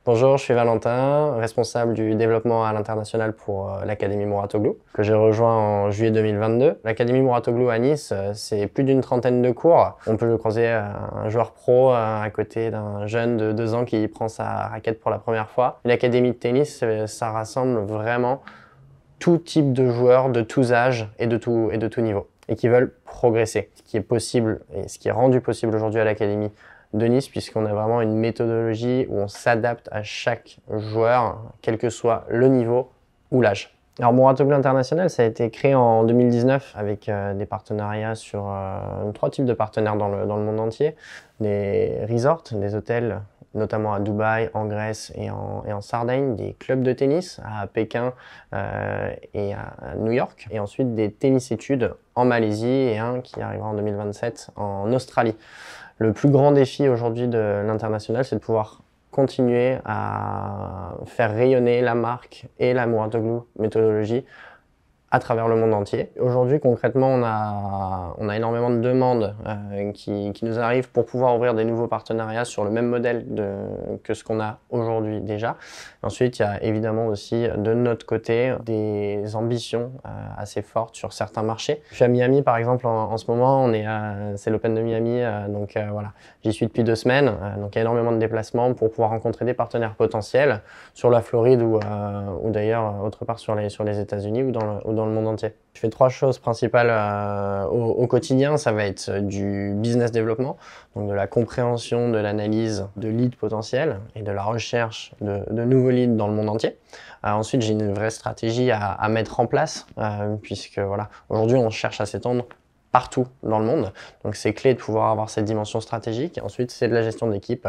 Bonjour, je suis Valentin, responsable du développement à l'international pour l'Académie Mouratoglou, que j'ai rejoint en juillet 2022. L'Académie Mouratoglou à Nice, c'est plus d'une trentaine de cours. On peut croiser un joueur pro à côté d'un jeune de 2 ans qui prend sa raquette pour la première fois. L'Académie de tennis, ça rassemble vraiment tout type de joueurs, de tous âges et de tout niveau, et qui veulent progresser. Ce qui est possible et ce qui est rendu possible aujourd'hui à l'Académie de Nice, puisqu'on a vraiment une méthodologie où on s'adapte à chaque joueur, quel que soit le niveau ou l'âge. Alors Mouratoglou International, ça a été créé en 2019 avec des partenariats sur 3 types de partenaires dans le monde entier. Des resorts, des hôtels, notamment à Dubaï, en Grèce et en Sardaigne, des clubs de tennis à Pékin et à New York, et ensuite des tennis-études en Malaisie et un qui arrivera en 2027 en Australie. Le plus grand défi aujourd'hui de l'international, c'est de pouvoir continuer à faire rayonner la marque et la Mouratoglou méthodologie à travers le monde entier. Aujourd'hui, concrètement, on a énormément de demandes qui nous arrivent pour pouvoir ouvrir des nouveaux partenariats sur le même modèle que ce qu'on a aujourd'hui déjà. Ensuite, il y a évidemment aussi de notre côté des ambitions assez fortes sur certains marchés. Je suis à Miami par exemple en ce moment, c'est l'Open de Miami, donc voilà, j'y suis depuis 2 semaines, donc il y a énormément de déplacements pour pouvoir rencontrer des partenaires potentiels sur la Floride ou d'ailleurs autre part sur les États-Unis ou dans le monde entier. Je fais 3 choses principales au quotidien. Ça va être du business développement, donc de la compréhension, de l'analyse de leads potentiels et de la recherche de nouveaux leads dans le monde entier. Ensuite, j'ai une vraie stratégie à mettre en place, puisque voilà, aujourd'hui on cherche à s'étendre partout dans le monde. Donc c'est clé de pouvoir avoir cette dimension stratégique. Ensuite, c'est de la gestion d'équipe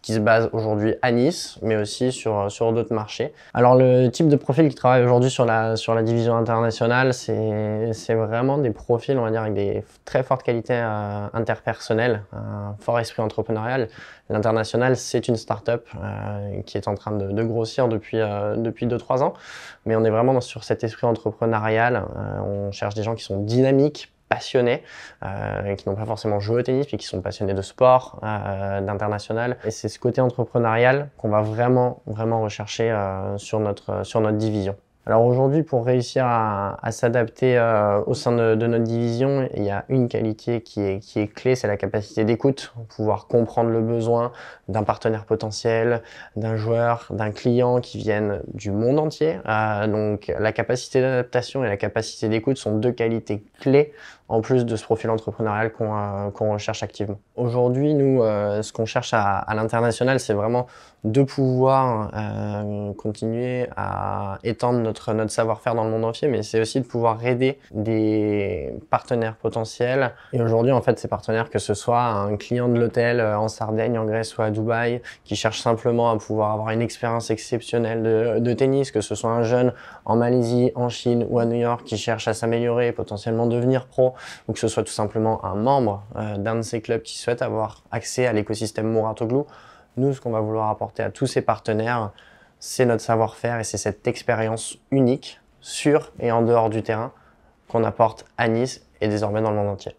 qui se base aujourd'hui à Nice, mais aussi sur d'autres marchés. Alors le type de profil qui travaille aujourd'hui sur la division internationale, c'est vraiment des profils, on va dire, avec des très fortes qualités interpersonnelles, un fort esprit entrepreneurial. L'international, c'est une start-up qui est en train de grossir depuis 2-3 ans, mais on est vraiment sur cet esprit entrepreneurial. On cherche des gens qui sont dynamiques, passionnés, qui n'ont pas forcément joué au tennis, mais qui sont passionnés de sport, d'international. Et c'est ce côté entrepreneurial qu'on va vraiment rechercher sur notre division. Alors aujourd'hui, pour réussir à s'adapter au sein de notre division, il y a une qualité qui est clé, c'est la capacité d'écoute, pouvoir comprendre le besoin d'un partenaire potentiel, d'un joueur, d'un client qui viennent du monde entier. Donc la capacité d'adaptation et la capacité d'écoute sont 2 qualités clés en plus de ce profil entrepreneurial qu'on recherche activement. Aujourd'hui, nous, ce qu'on cherche à l'international, c'est vraiment de pouvoir continuer à étendre notre savoir-faire dans le monde entier, mais c'est aussi de pouvoir aider des partenaires potentiels. Et aujourd'hui, en fait, ces partenaires, que ce soit un client de l'hôtel en Sardaigne, en Grèce ou à Dubaï, qui cherche simplement à pouvoir avoir une expérience exceptionnelle de tennis, que ce soit un jeune en Malaisie, en Chine ou à New York qui cherche à s'améliorer et potentiellement devenir pro, ou que ce soit tout simplement un membre d'un de ces clubs qui souhaite avoir accès à l'écosystème Mouratoglou. Nous, ce qu'on va vouloir apporter à tous ces partenaires, c'est notre savoir-faire et c'est cette expérience unique sur et en dehors du terrain qu'on apporte à Nice et désormais dans le monde entier.